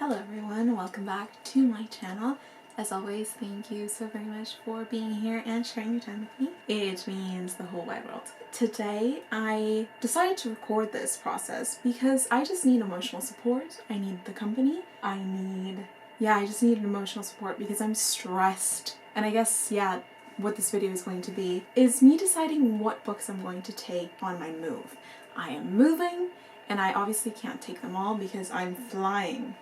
Hello everyone, welcome back to my channel. As always, thank you so very much for being here and sharing your time with me. It means the whole wide world. Today I decided to record this process because I just need emotional support. I need the company. I just need emotional support because I'm stressed. And I guess, what this video is going to be is me deciding what books I'm going to take on my move. I am moving and I obviously can't take them all because I'm flying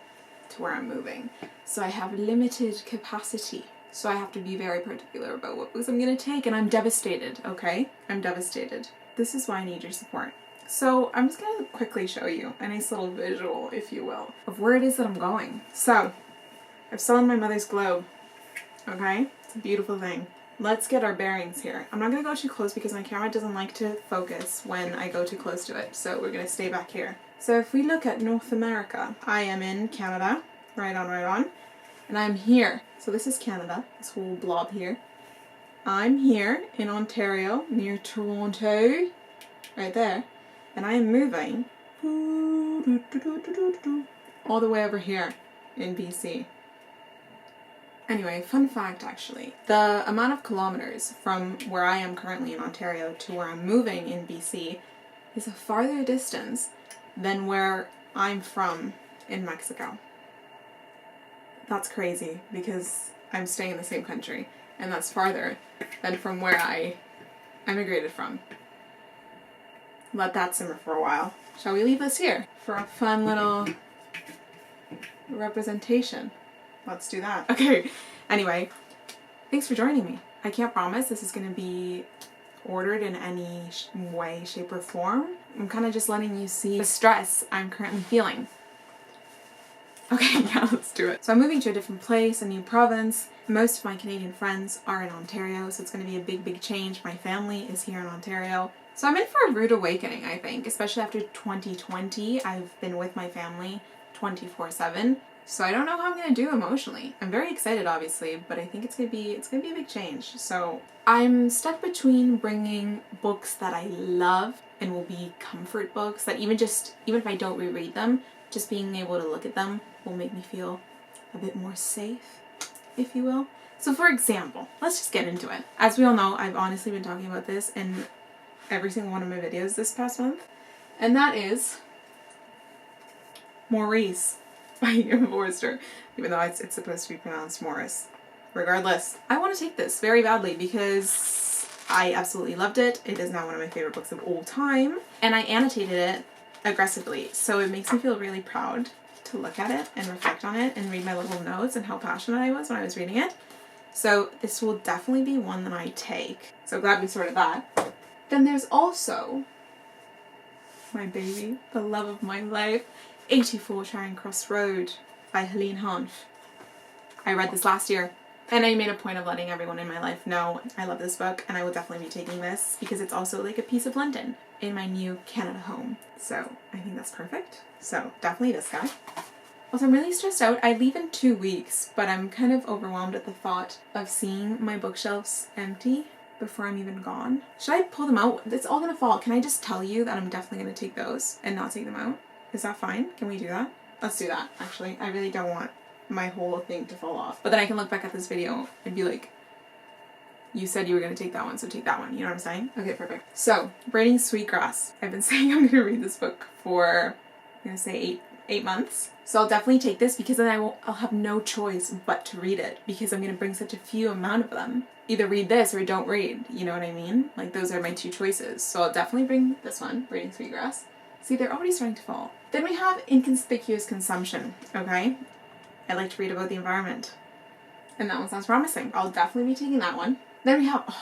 to where I'm moving. So I have limited capacity. So I have to be very particular about what books I'm gonna take, and I'm devastated, okay? I'm devastated. This is why I need your support. So I'm just gonna quickly show you a nice little visual, if you will, of where it is that I'm going. So I've stolen my mother's globe, okay? It's a beautiful thing. Let's get our bearings here. I'm not gonna go too close because my camera doesn't like to focus when I go too close to it, so we're gonna stay back here. So if we look at North America, I am in Canada, right on, and I'm here. So this is Canada, this whole blob here. I'm here in Ontario, near Toronto, right there, and I am moving all the way over here in BC. Anyway, fun fact actually, the amount of kilometers from where I am currently in Ontario to where I'm moving in BC is a farther distance than where I'm from in Mexico. That's crazy because I'm staying in the same country, and that's farther than from where I emigrated from. Let that simmer for a while. Shall we leave this here for a fun little representation? Let's do that. Okay, anyway, thanks for joining me. I can't promise this is going to be ordered in any way, shape, or form. I'm kind of just letting you see the stress I'm currently feeling. Okay, yeah, let's do it. So I'm moving to a different place, a new province. Most of my Canadian friends are in Ontario, so it's going to be a big change. My family is here in Ontario. So I'm in for a rude awakening, I think, especially after 2020. I've been with my family 24/7. So I don't know how I'm going to do emotionally. I'm very excited, obviously, but I think it's going to be a big change. So I'm stuck between bringing books that I love and will be comfort books that even if I don't reread them, just being able to look at them will make me feel a bit more safe, if you will. So for example, let's just get into it. As we all know, I've honestly been talking about this in every single one of my videos this past month, and that is Maurice by Ian Forster, even though it's supposed to be pronounced Morris. Regardless, I want to take this very badly because I absolutely loved it. It is now one of my favorite books of all time, and I annotated it aggressively, so it makes me feel really proud to look at it and reflect on it and read my little notes and how passionate I was when I was reading it. So this will definitely be one that I take. So glad we sorted that. Then there's also my baby, the love of my life, 84 Charing Cross Road by Helene Hanff. I read this last year, and I made a point of letting everyone in my life know I love this book, and I will definitely be taking this because it's also like a piece of London in my new Canada home. So I think that's perfect. So definitely this guy. Also, I'm really stressed out. I leave in 2 weeks, but I'm kind of overwhelmed at the thought of seeing my bookshelves empty before I'm even gone. Should I pull them out? It's all gonna fall. Can I just tell you that I'm definitely gonna take those and not take them out? Is that fine? Can we do that? Let's do that, actually. I really don't want my whole thing to fall off. But then I can look back at this video and be like, you said you were going to take that one, so take that one. You know what I'm saying? Okay, perfect. So, Braiding Sweetgrass. I've been saying I'm going to read this book for, I'm going to say eight months. So I'll definitely take this because then I'll have no choice but to read it because I'm going to bring such a few amount of them. Either read this or don't read. You know what I mean? Like, those are my two choices. So I'll definitely bring this one, Braiding Sweetgrass. See, they're already starting to fall. Then we have Inconspicuous Consumption, okay? I like to read about the environment. And that one sounds promising. I'll definitely be taking that one. Then we have,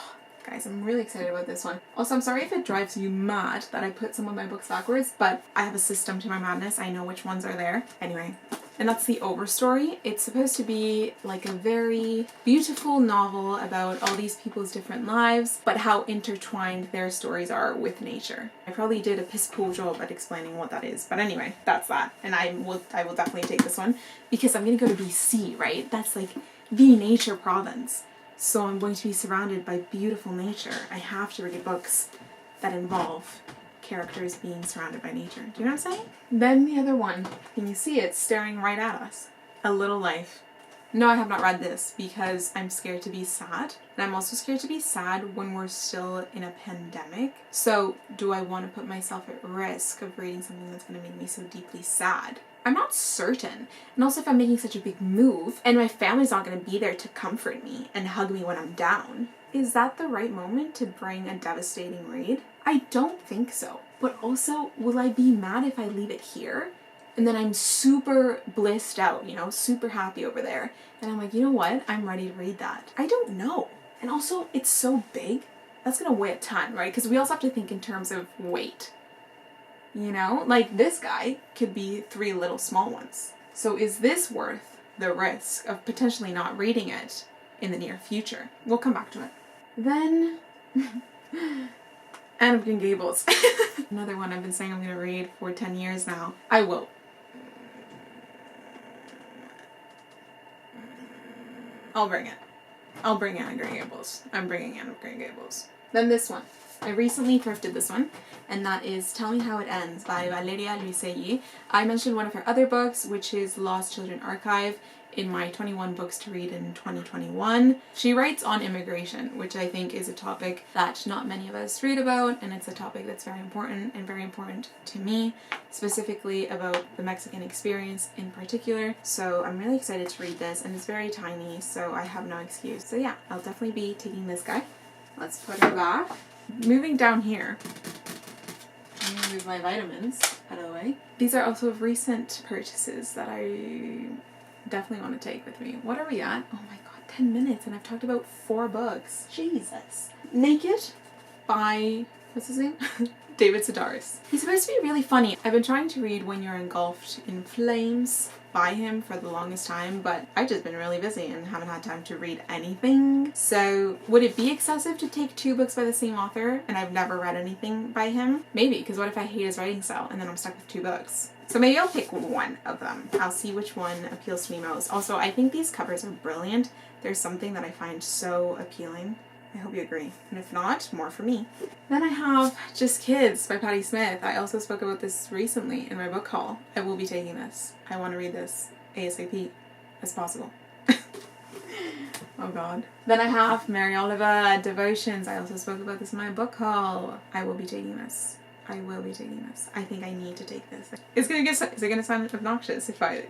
guys, I'm really excited about this one. Also, I'm sorry if it drives you mad that I put some of my books backwards, but I have a system to my madness. I know which ones are there. Anyway, and that's The Overstory. It's supposed to be like a very beautiful novel about all these people's different lives, but how intertwined their stories are with nature. I probably did a piss poor job at explaining what that is, but anyway, that's that. And I will definitely take this one because I'm gonna go to BC, right? That's like the nature province. So I'm going to be surrounded by beautiful nature. I have to read books that involve characters being surrounded by nature. Do you know what I'm saying? Then the other one, can you see it staring right at us? A Little Life. No, I have not read this because I'm scared to be sad. And I'm also scared to be sad when we're still in a pandemic. So do I want to put myself at risk of reading something that's going to make me so deeply sad? I'm not certain. And also if I'm making such a big move and my family's not going to be there to comfort me and hug me when I'm down, is that the right moment to bring a devastating read? I don't think so. But also, will I be mad if I leave it here? And then I'm super blissed out, you know, super happy over there. And I'm like, you know what? I'm ready to read that. I don't know. And also, it's so big. That's going to weigh a ton, right? Because we also have to think in terms of weight. You know? Like, this guy could be 3 little small ones. So is this worth the risk of potentially not reading it in the near future? We'll come back to it. Then... Anne of Green Gables. Another one I've been saying I'm going to read for 10 years now. I will. I'll bring it. I'll bring Anne of Green Gables. I'm bringing Anne of Green Gables. Then this one. I recently thrifted this one, and that is Tell Me How It Ends by Valeria Luiselli. I mentioned one of her other books, which is Lost Children Archive, in my 21 books to read in 2021. She writes on immigration, which I think is a topic that not many of us read about, and it's a topic that's very important to me, specifically about the Mexican experience in particular. So I'm really excited to read this, and it's very tiny, so I have no excuse. So yeah, I'll definitely be taking this guy. Let's put her back. Moving down here, I'm gonna move my vitamins out of the way. These are also recent purchases that I definitely want to take with me. What are we at? Oh my god, 10 minutes and I've talked about 4 books. Jesus. Naked by, what's his name? David Sedaris. He's supposed to be really funny. I've been trying to read When You're Engulfed in Flames by him for the longest time, but I've just been really busy and haven't had time to read anything. So would it be excessive to take 2 books by the same author and I've never read anything by him? Maybe, because what if I hate his writing style and then I'm stuck with 2 books? So maybe I'll pick one of them. I'll see which one appeals to me most. Also, I think these covers are brilliant. There's something that I find so appealing. I hope you agree. And if not, more for me. Then I have Just Kids by Patti Smith. I also spoke about this recently in my book haul. I will be taking this. I want to read this ASAP as possible. Oh god. Then I have Mary Oliver Devotions. I also spoke about this in my book haul. I will be taking this. I will be taking this. I think I need to take this. Is it gonna sound obnoxious if I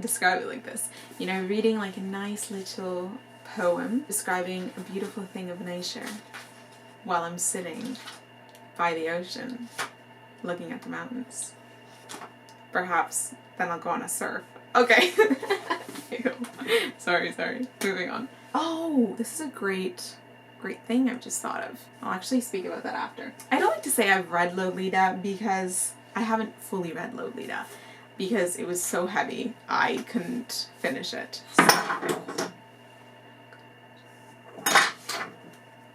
describe it like this? You know, reading like a nice little poem describing a beautiful thing of nature while I'm sitting by the ocean looking at the mountains. Perhaps then I'll go on a surf. Okay. Sorry. Moving on. Oh, this is a great thing I've just thought of. I'll actually speak about that after. I don't like to say I've read Lolita because I haven't fully read Lolita because it was so heavy I couldn't finish it.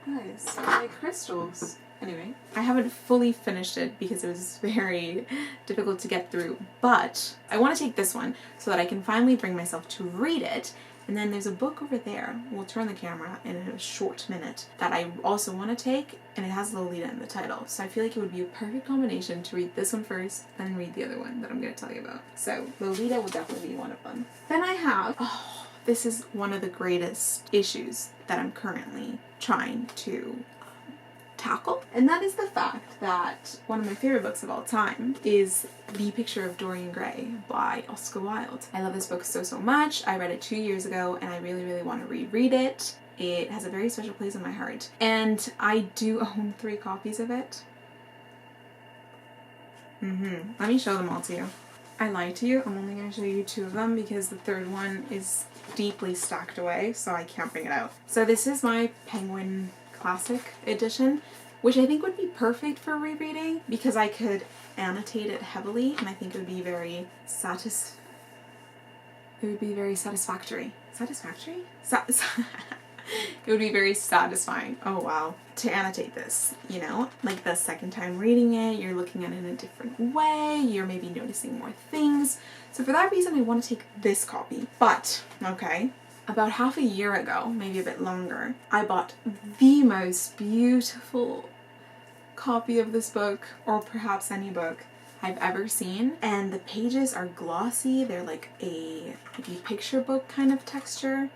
Guys, my crystals. Anyway, I haven't fully finished it because it was very difficult to get through, but I want to take this one so that I can finally bring myself to read it. And then there's a book over there, we'll turn the camera in a short minute, that I also want to take, and it has Lolita in the title. So I feel like it would be a perfect combination to read this one first, then read the other one that I'm going to tell you about. So Lolita will definitely be one of them. Then I have, this is one of the greatest issues that I'm currently trying to tackle, and that is the fact that one of my favorite books of all time is The Picture of Dorian Gray by Oscar Wilde. I love this book so much. I read it 2 years ago and I really want to reread it. It has a very special place in my heart, and I do own 3 copies of it. Let me show them all to you. I lied to you. I'm only going to show you 2 of them because the third one is deeply stacked away, so I can't bring it out. So this is my Penguin Classic edition, which I think would be perfect for rereading because I could annotate it heavily and I think it would be very satisfactory. It would be very satisfying. Oh wow. To annotate this, you know, like the second time reading it, you're looking at it in a different way, you're maybe noticing more things. So for that reason, I want to take this copy. But, okay, about half a year ago, maybe a bit longer, I bought the most beautiful copy of this book, or perhaps any book I've ever seen. And the pages are glossy. They're like a picture book kind of texture.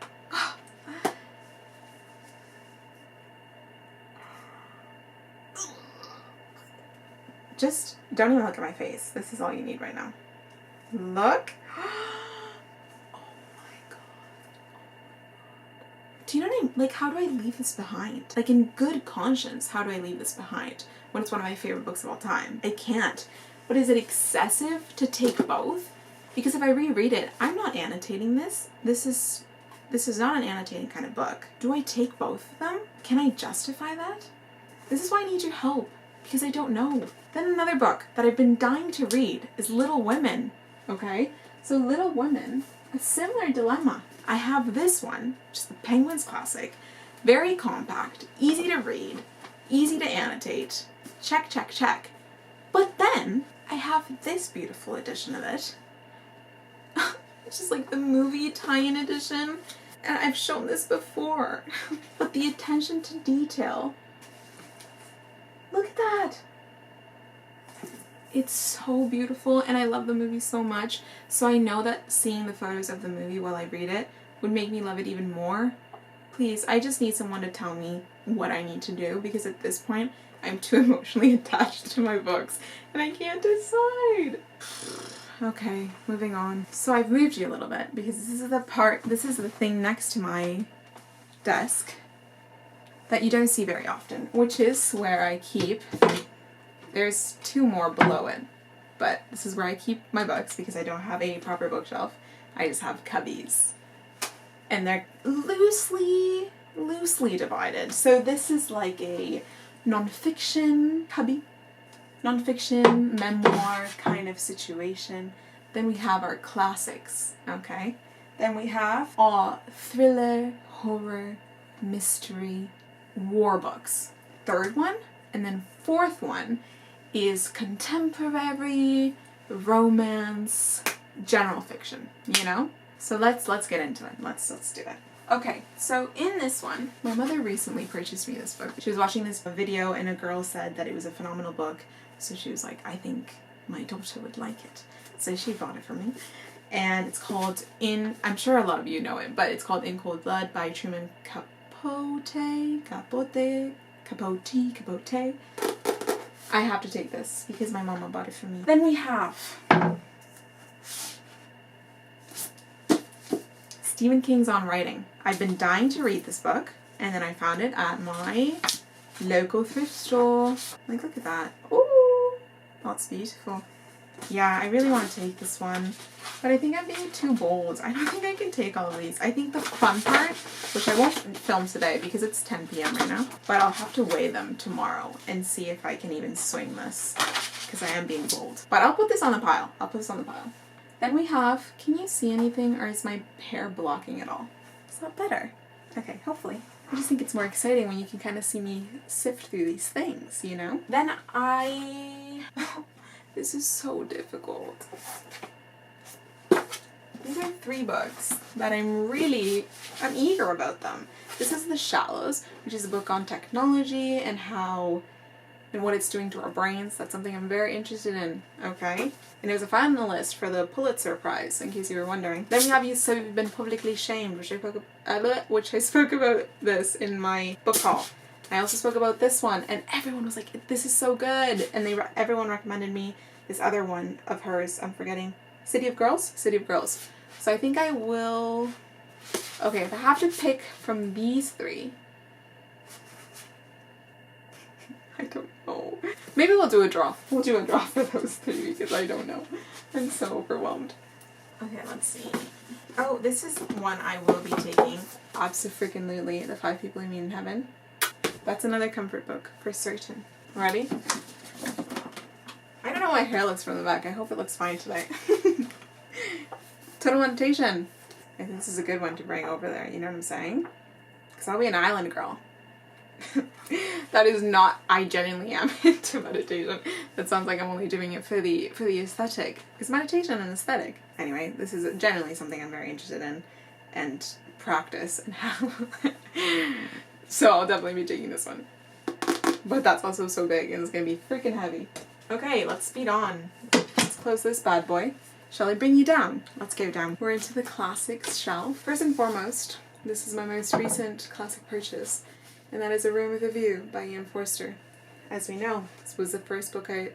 Just don't even look at my face. This is all you need right now. Look. Oh my god. Do you know what I mean? Like, how do I leave this behind? Like, in good conscience, how do I leave this behind when it's one of my favorite books of all time? I can't. But is it excessive to take both? Because if I reread it, I'm not annotating this. This is not an annotating kind of book. Do I take both of them? Can I justify that? This is why I need your help, because I don't know. Then another book that I've been dying to read is Little Women, okay? So Little Women, a similar dilemma. I have this one, which is the Penguins classic, very compact, easy to read, easy to annotate, check, check, check. But then I have this beautiful edition of it, which is like the movie tie-in edition, and I've shown this before, but the attention to detail, look at that. It's so beautiful, and I love the movie so much, so I know that seeing the photos of the movie while I read it would make me love it even more. Please, I just need someone to tell me what I need to do, because at this point, I'm too emotionally attached to my books, and I can't decide. Okay, moving on. So I've moved you a little bit, because this is the thing next to my desk that you don't see very often, which is where I keep... There's two more below it, but this is where I keep my books because I don't have a proper bookshelf. I just have cubbies. And they're loosely divided. So this is like a nonfiction cubby, nonfiction memoir kind of situation. Then we have our classics, okay? Then we have our thriller, horror, mystery, war books. Third one, and then fourth one is contemporary, romance, general fiction, you know? So let's get into it. Let's do it. Okay, so in this one, my mother recently purchased me this book. She was watching this video and a girl said that it was a phenomenal book, so she was like, I think my daughter would like it. So she bought it for me. And it's called I'm sure a lot of you know it, but it's called In Cold Blood by Truman Capote. I have to take this because my mama bought it for me. Then we have Stephen King's On Writing. I've been dying to read this book, and then I found it at my local thrift store. Like, look at that. Ooh, that's beautiful. Yeah, I really want to take this one, but I think I'm being too bold. I don't think I can take all of these. I think the fun part, which I won't film today because it's 10 p.m. right now, but I'll have to weigh them tomorrow and see if I can even swing this, because I am being bold. But I'll put this on the pile. Then we have, can you see anything, or is my hair blocking it all? Is that better? Okay, hopefully. I just think it's more exciting when you can kind of see me sift through these things, you know? Then this is so difficult. These are 3 books that I'm eager about them. This is The Shallows, which is a book on technology and what it's doing to our brains. That's something I'm very interested in, okay? And it was a finalist for the Pulitzer Prize, in case you were wondering. Then we have You So You've Been Publicly Shamed, which I spoke about this in my book haul. I also spoke about this one, and everyone was like, this is so good, and everyone recommended me this other one of hers, I'm forgetting, City of Girls? City of Girls. So I think I will, okay, if I have to pick from these 3, I don't know. Maybe we'll do a draw. We'll do a draw for those 3 because I don't know. I'm so overwhelmed. Okay, let's see. Oh, this is one I will be taking. Abso-freaking-lutely, The 5 People I Meet in Heaven. That's another comfort book, for certain. Ready? I don't know how my hair looks from the back. I hope it looks fine today. Total Meditation. I think this is a good one to bring over there, you know what I'm saying? Because I'll be an island girl. That is not, I genuinely am into meditation. That sounds like I'm only doing it for the aesthetic. Is meditation an aesthetic? Anyway, this is generally something I'm very interested in and practice and have. So I'll definitely be taking this one. but that's also so big and it's gonna be freaking heavy. Okay, let's speed on. Let's close this bad boy. Shall I bring you down? Let's go down. We're into the classics shelf. First and foremost, this is my most recent classic purchase, and that is A Room with a View by Ian Forster. As we know, this was the first author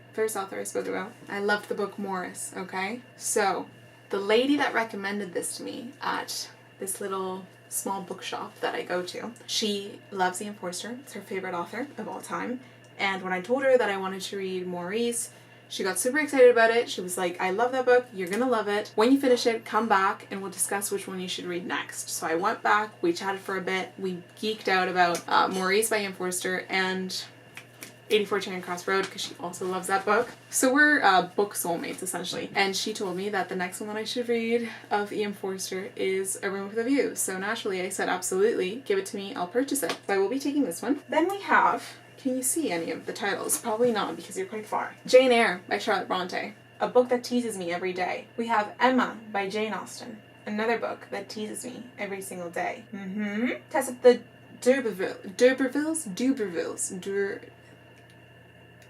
I spoke about. I loved the book Morris, okay? So, the lady that recommended this to me at this little small bookshop that I go to, she loves Ian Forster. It's her favorite author of all time. And when I told her that I wanted to read Maurice, she got super excited about it. She was like, I love that book. You're gonna love it. When you finish it, come back and we'll discuss which one you should read next. So I went back, we chatted for a bit, we geeked out about Maurice by Ian Forster and 84 Charing Cross Road because she also loves that book. So we're book soulmates essentially. And she told me that the next one that I should read of Ian Forster is A Room with a View. So naturally I said absolutely, give it to me, I'll purchase it. So I will be taking this one. Then we have, can you see any of the titles? Probably not because you're quite far. Jane Eyre by Charlotte Bronte, a book that teases me every day. We have Emma by Jane Austen, another book that teases me every single day. Tess of the D'Urbervilles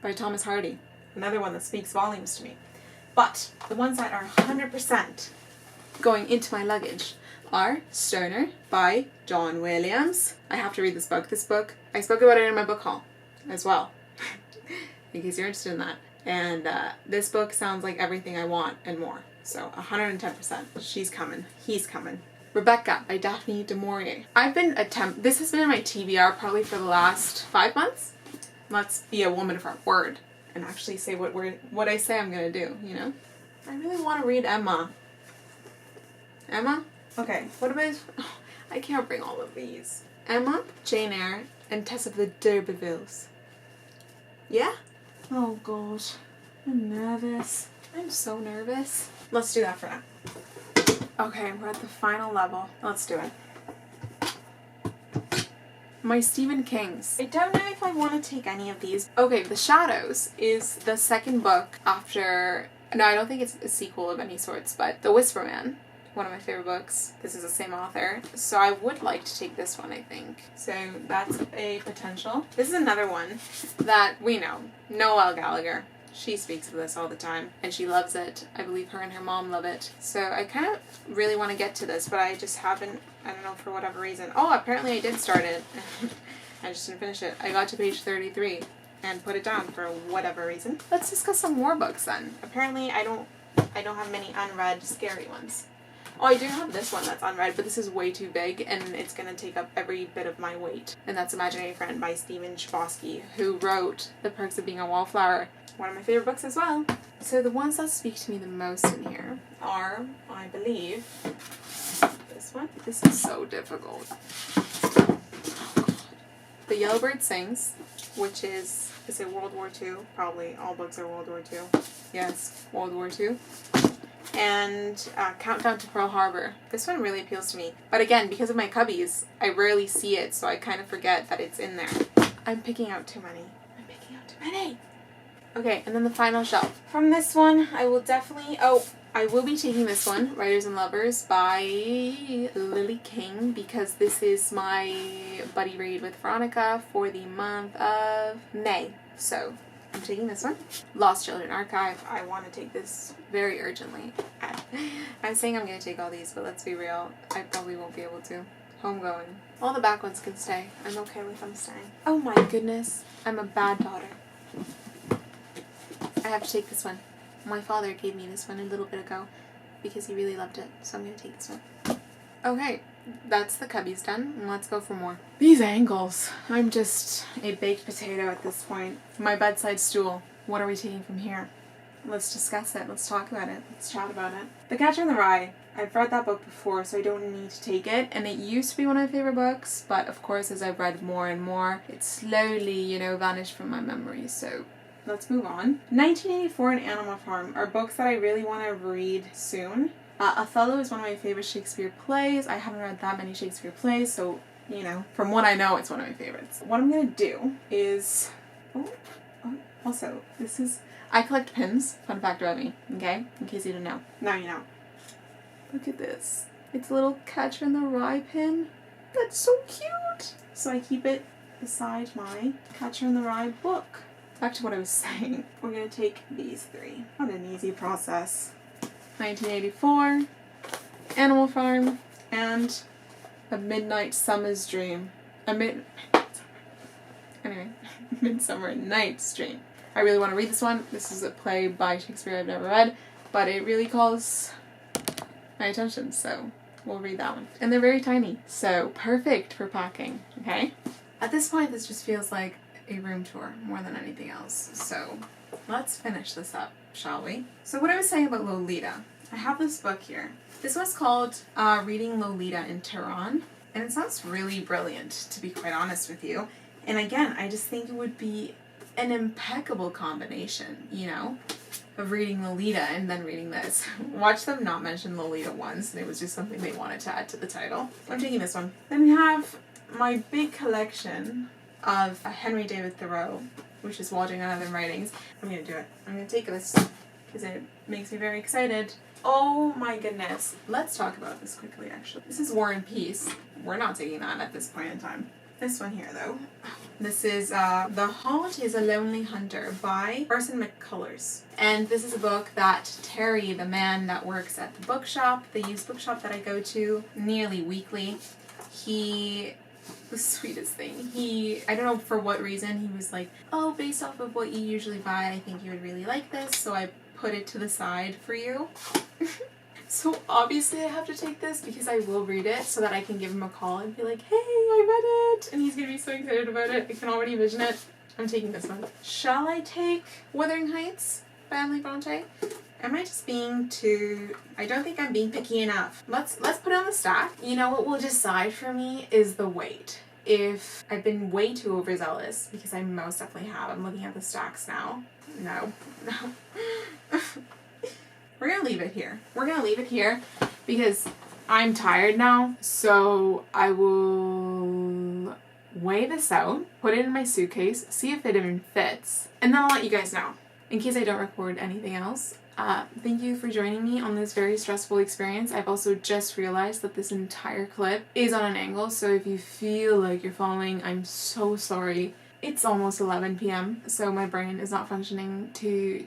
by Thomas Hardy, another one that speaks volumes to me. But the ones that are 100% going into my luggage are Stoner by John Williams. I have to read this book. This book, I spoke about it in my book haul as well, in case you're interested in that. And this book sounds like everything I want and more. So 110%. She's coming. He's coming. Rebecca by Daphne du Maurier. This has been in my TBR probably for the last 5 months. Let's be a woman of our word and actually say what I say I'm gonna do, you know? I really want to read Emma. Emma? Okay, what about... Oh, I can't bring all of these. Emma, Jane Eyre, and Tess of the D'Urbervilles. Yeah? Oh god. I'm nervous. I'm so nervous. Let's do that for now. Okay, we're at the final level. Let's do it. My Stephen Kings. I don't know if I want to take any of these. Okay, The Shadows is the second book after... No, I don't think it's a sequel of any sorts, but The Whisper Man, one of my favorite books. This is the same author. So I would like to take this one, I think. So that's a potential. This is another one that we know. Noelle Gallagher. She speaks of this all the time, and she loves it. I believe her and her mom love it. So I kind of really want to get to this, but I just haven't, I don't know, for whatever reason. Oh, apparently I did start it. I just didn't finish it. I got to page 33 and put it down for whatever reason. Let's discuss some more books then. Apparently I don't have many unread scary ones. Oh, I do have this one that's unread, but this is way too big and it's going to take up every bit of my weight. And that's Imaginary Friend by Stephen Chbosky, who wrote The Perks of Being a Wallflower. One of my favorite books as well. So the ones that speak to me the most in here are, I believe, this one. This is so difficult. Oh god. The Yellowbird Sings, which is it World War II? Probably all books are World War II. Yes, World War II. And Countdown to Pearl Harbor. This one really appeals to me. But again, because of my cubbies, I rarely see it, so I kind of forget that it's in there. I'm picking out too many. Okay, and then the final shelf. From this one, I will be taking this one, Writers and Lovers by Lily King, because this is my buddy read with Veronica for the month of May. So I'm taking this one. Lost Children Archive. I want to take this very urgently. I'm saying I'm going to take all these, but let's be real. I probably won't be able to. Homegoing. All the back ones can stay. I'm okay with them staying. Oh my goodness. I'm a bad daughter. I have to take this one. My father gave me this one a little bit ago because he really loved it, so I'm going to take this one. Okay, that's the cubbies done, and let's go for more. These ankles. I'm just a baked potato at this point. My bedside stool. What are we taking from here? Let's discuss it. Let's talk about it. Let's chat about it. The Catcher in the Rye. I've read that book before, so I don't need to take it, and it used to be one of my favorite books, but of course as I've read more and more, it slowly, vanished from my memory, so... Let's move on. 1984 and Animal Farm are books that I really want to read soon. Othello is one of my favorite Shakespeare plays. I haven't read that many Shakespeare plays, so, from what I know, it's one of my favorites. What I'm going to do is... Also, this is... I collect pins. Fun fact about me, okay? In case you didn't know. Now you know. Look at this. It's a little Catcher in the Rye pin. That's so cute! So I keep it beside my Catcher in the Rye book. Back to what I was saying. We're going to take these three. What an easy process. 1984, Animal Farm, and A Midnight Summer's Dream. Midsummer Night's Dream. I really want to read this one. This is a play by Shakespeare I've never read, but it really calls my attention, so we'll read that one. And they're very tiny, so perfect for packing, okay? At this point, this just feels like a room tour more than anything else, so let's finish this up, shall we? So what I was saying about Lolita, I have this book here. This one's called Reading Lolita in Tehran, and it sounds really brilliant, to be quite honest with you. And again, I just think it would be an impeccable combination, you know, of reading Lolita and then reading this. Watch them not mention Lolita once, and it was just something they wanted to add to the title. I'm taking this one. Then we have my big collection of Henry David Thoreau, which is Watching on Other Writings. I'm going to do it. I'm going to take this because it makes me very excited. Oh my goodness. Let's talk about this quickly, actually. This is War and Peace. We're not taking that at this point in time. This one here, though. This is The Heart is a Lonely Hunter by Orson McCullers. And this is a book that Terry, the man that works at the bookshop, the used bookshop that I go to nearly weekly, the sweetest thing. I don't know for what reason, he was like, oh, based off of what you usually buy, I think you would really like this, so I put it to the side for you. So obviously I have to take this because I will read it so that I can give him a call and be like, hey, I read it! And he's going to be so excited about it. I can already envision it. I'm taking this one. Shall I take Wuthering Heights by Emily Bronte? Am I just being too... I don't think I'm being picky enough. Let's put it on the stack. You know what will decide for me is the weight. If I've been way too overzealous, because I most definitely have. I'm looking at the stacks now. No. We're going to leave it here. We're going to leave it here because I'm tired now. So I will weigh this out, put it in my suitcase, see if it even fits, and then I'll let you guys know. In case I don't record anything else, thank you for joining me on this very stressful experience. I've also just realized that this entire clip is on an angle, so if you feel like you're falling, I'm so sorry. It's almost 11 p.m., so my brain is not functioning too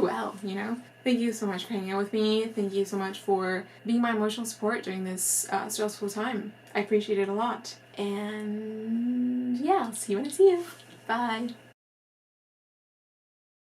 well, you know? Thank you so much for hanging out with me. Thank you so much for being my emotional support during this stressful time. I appreciate it a lot. And yeah, I'll see you when I see you. Bye.